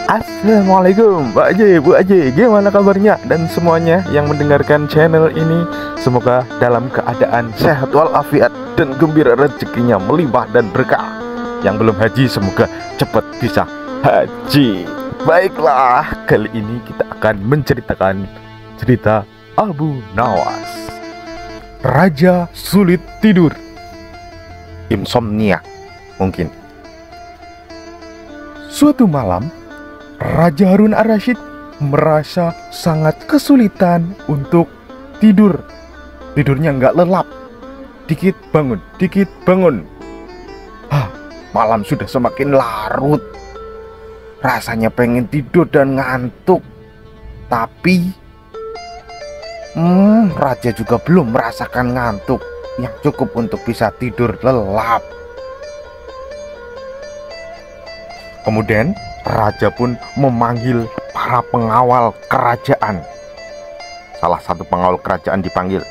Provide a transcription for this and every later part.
Assalamualaikum Pak Aji, Bu Aji, gimana kabarnya? Dan semuanya yang mendengarkan channel ini, semoga dalam keadaan sehat walafiat dan gembira, rezekinya melimpah dan berkah. Yang belum haji semoga cepat bisa haji. Baiklah, kali ini kita akan menceritakan cerita Abu Nawas, raja sulit tidur, insomnia mungkin. Suatu malam, Raja Harun Ar-Rasyid merasa sangat kesulitan untuk tidur. Tidurnya nggak lelap, dikit bangun, dikit bangun. Malam sudah semakin larut. Rasanya pengen tidur dan ngantuk. Tapi Raja juga belum merasakan ngantuk yang cukup untuk bisa tidur lelap. Kemudian Raja pun memanggil para pengawal kerajaan. Salah satu pengawal kerajaan dipanggil.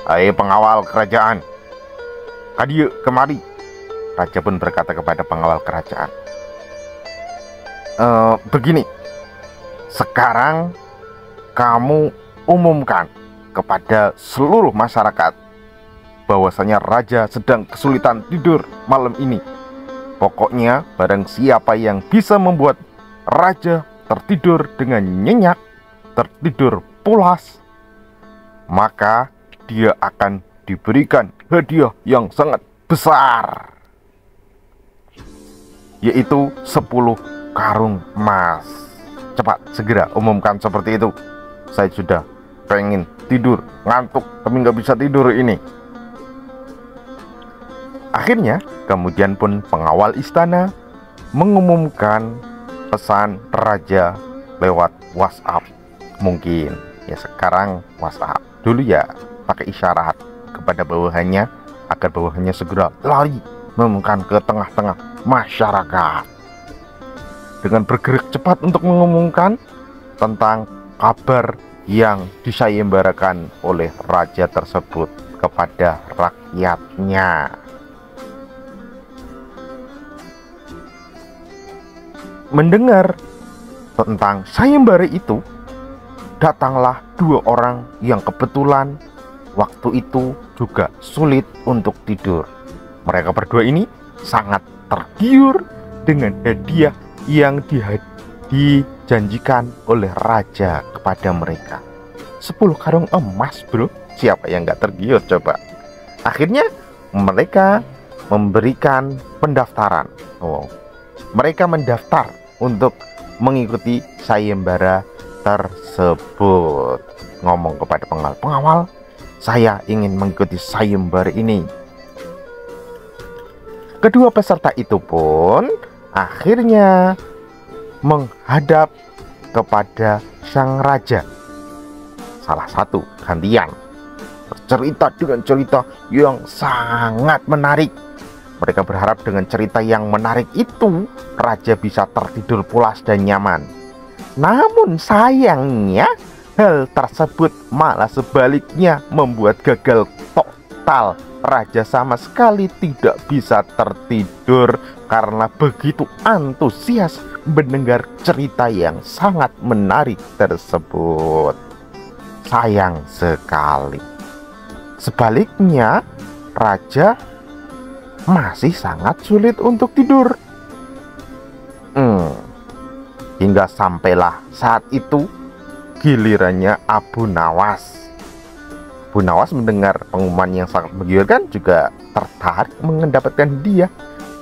"Hai pengawal kerajaan, hadir kemari." Raja pun berkata kepada pengawal kerajaan, "Begini, sekarang kamu umumkan kepada seluruh masyarakat bahwasanya Raja sedang kesulitan tidur malam ini. Pokoknya barang siapa yang bisa membuat Raja tertidur dengan nyenyak, tertidur pulas, maka dia akan diberikan hadiah yang sangat besar, yaitu 10 karung emas. Cepat, segera umumkan seperti itu. Saya sudah pengen tidur, ngantuk, tapi nggak bisa tidur ini." Akhirnya, kemudian pun pengawal istana mengumumkan pesan Raja lewat WhatsApp. Mungkin ya sekarang WhatsApp, dulu ya pakai isyarat kepada bawahannya agar bawahannya segera lari mengumumkan ke tengah-tengah masyarakat. Dengan bergerak cepat untuk mengumumkan tentang kabar yang disayembarakan oleh raja tersebut kepada rakyatnya. Mendengar tentang sayembara itu, datanglah 2 orang yang kebetulan waktu itu juga sulit untuk tidur. Mereka berdua ini sangat tergiur dengan hadiah yang dijanjikan oleh raja kepada mereka. 10 karung emas, bro. Siapa yang gak tergiur coba? Akhirnya mereka memberikan pendaftaran. Mereka mendaftar untuk mengikuti sayembara tersebut. Ngomong kepada pengawal, "Saya ingin mengikuti sayembara ini." Kedua peserta itu pun akhirnya menghadap kepada sang raja. Salah satu gantian bercerita dengan cerita yang sangat menarik. Mereka berharap dengan cerita yang menarik itu raja bisa tertidur pulas dan nyaman. Namun sayangnya hal tersebut malah sebaliknya membuat gagal total. Raja sama sekali tidak bisa tertidur karena begitu antusias mendengar cerita yang sangat menarik tersebut. Sayang sekali. Sebaliknya, raja masih sangat sulit untuk tidur. Hingga sampailah saat itu gilirannya Abu Nawas. Abu Nawas mendengar pengumuman yang sangat menggiurkan juga tertarik mendapatkan dia.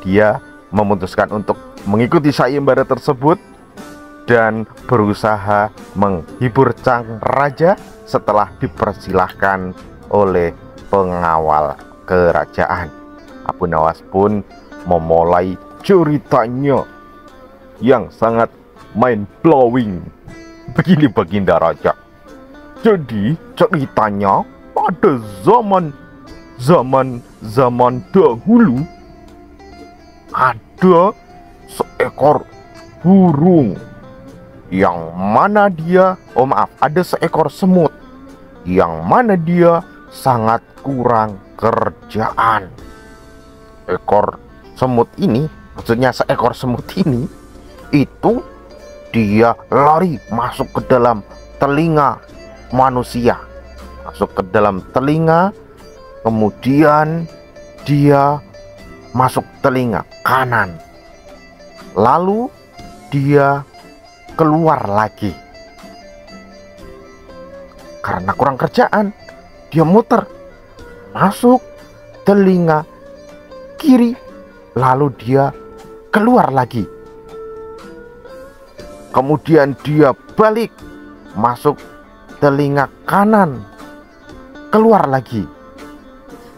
Dia memutuskan untuk mengikuti sayembara tersebut dan berusaha menghibur sang raja setelah dipersilahkan oleh pengawal kerajaan. Abu Nawas pun memulai ceritanya yang sangat mind blowing. Begini baginda raja. Jadi ceritanya pada zaman dahulu ada seekor burung yang mana dia, ada seekor semut yang mana dia sangat kurang kerjaan. Ekor semut ini, maksudnya seekor semut ini itu dia lari masuk ke dalam telinga manusia, masuk ke dalam telinga, kemudian dia masuk telinga kanan, lalu dia keluar lagi. Karena kurang kerjaan, dia muter masuk telinga kiri, lalu dia keluar lagi. Kemudian dia balik masuk telinga kanan, keluar lagi.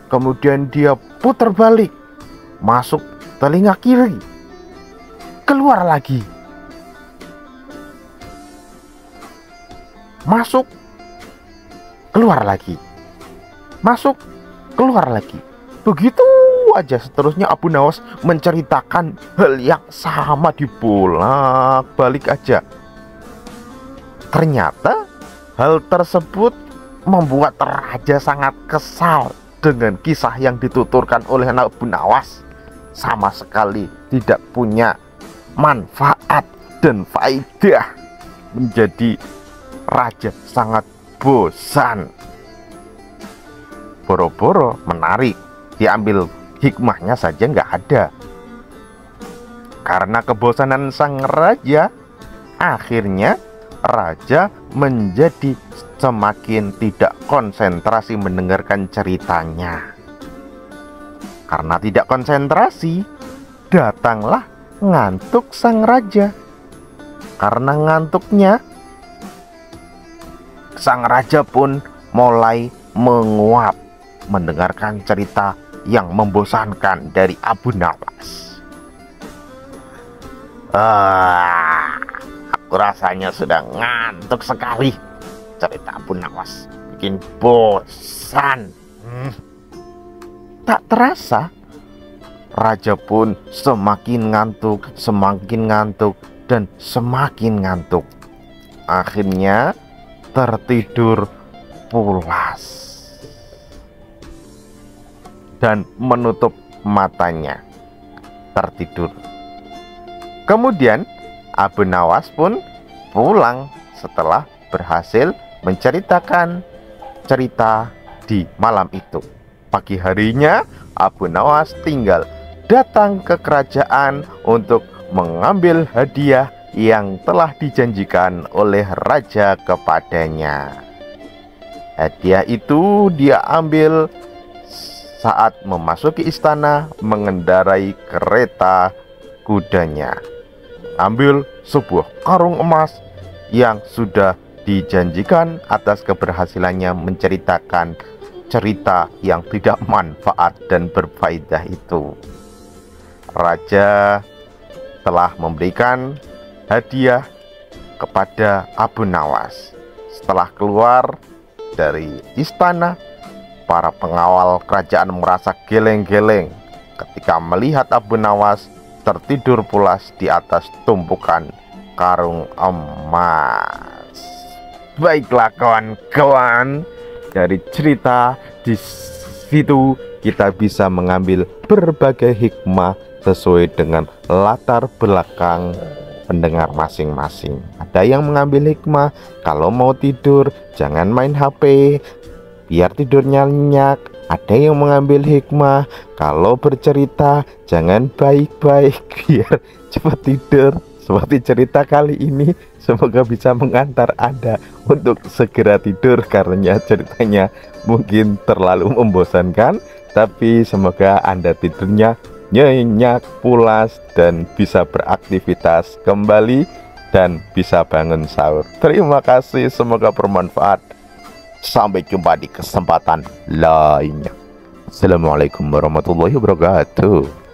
Kemudian dia putar balik masuk telinga kiri, keluar lagi. Masuk, keluar lagi. Masuk, keluar lagi. Begitu aja seterusnya. Abu Nawas menceritakan hal yang sama, dibolak-balik aja. Ternyata hal tersebut membuat raja sangat kesal dengan kisah yang dituturkan oleh Abu Nawas. Sama sekali tidak punya manfaat dan faedah. Menjadi raja sangat bosan. Boro-boro menarik, diambil hikmahnya saja nggak ada. Karena kebosanan sang raja, akhirnya raja menjadi semakin tidak konsentrasi mendengarkan ceritanya. Karena tidak konsentrasi, datanglah ngantuk sang raja. Karena ngantuknya, sang raja pun mulai menguap mendengarkan cerita yang membosankan dari Abu Nawas. Aku rasanya sudah ngantuk sekali. Cerita Abu Nawas bikin bosan. Tak terasa, raja pun semakin ngantuk, dan semakin ngantuk. Akhirnya tertidur pulas dan menutup matanya, tertidur. Kemudian Abu Nawas pun pulang setelah berhasil menceritakan cerita di malam itu. Pagi harinya Abu Nawas tinggal datang ke kerajaan untuk mengambil hadiah yang telah dijanjikan oleh raja kepadanya. Hadiah itu dia ambil saat memasuki istana mengendarai kereta kudanya. Ambil sebuah karung emas yang sudah dijanjikan atas keberhasilannya menceritakan cerita yang tidak manfaat dan berfaedah itu. Raja telah memberikan hadiah kepada Abu Nawas. Setelah keluar dari istana, para pengawal kerajaan merasa geleng-geleng ketika melihat Abu Nawas tertidur pulas di atas tumpukan karung emas. Baiklah kawan-kawan, dari cerita di situ kita bisa mengambil berbagai hikmah sesuai dengan latar belakang pendengar masing-masing. Ada yang mengambil hikmah, kalau mau tidur jangan main HP biar tidurnya nyenyak. Ada yang mengambil hikmah, kalau bercerita jangan baik-baik biar cepat tidur. Seperti cerita kali ini, semoga bisa mengantar Anda untuk segera tidur karena ceritanya mungkin terlalu membosankan. Tapi semoga Anda tidurnya nyenyak, pulas, dan bisa beraktivitas kembali dan bisa bangun sahur. Terima kasih, semoga bermanfaat. Sampai jumpa di kesempatan lainnya. Assalamualaikum warahmatullahi wabarakatuh.